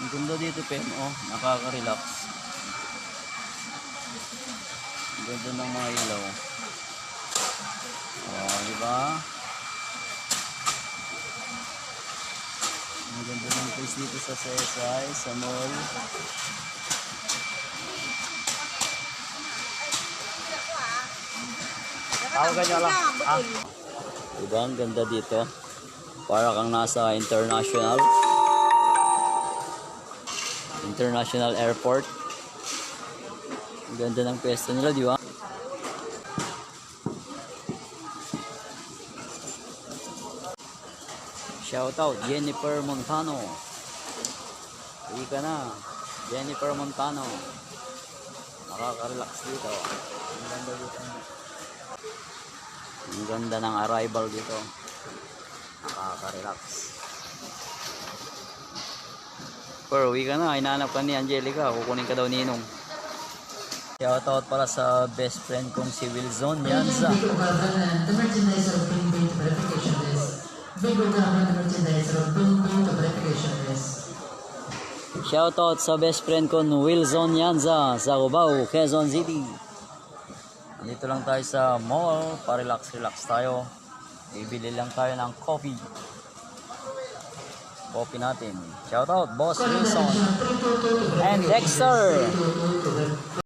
Ganda dito, Pen. Oh, nakaka-relax. Ganda ng mga ilaw. Oh, di ba? Ang ganda ng place dito sa CSI, sa mall. Tawagan nyo lang. Ah. Diba? Ang ganda dito. Para kang nasa International Airport. Ang ganda ng pwesto nila, di ba? Shoutout Jennifer Montano. Uwi ka na, Jennifer Montano. Nakaka-relax dito. Ang ganda dito. Ang ganda ng arrival dito. Nakaka-relax. Pero uwi ka na, hinahanap ka ni Angelica. Kukunin ka daw ni Inong. Shoutout para sa best friend kong si Wilson Yanza. Shoutout sa best friend ko Wilson Yanza sa Cubao, Quezon City. Dito lang tayo sa mall, pa-relax tayo. Bibili lang tayo ng coffee. Coffee natin. Shoutout Boss Wilson and Dexter.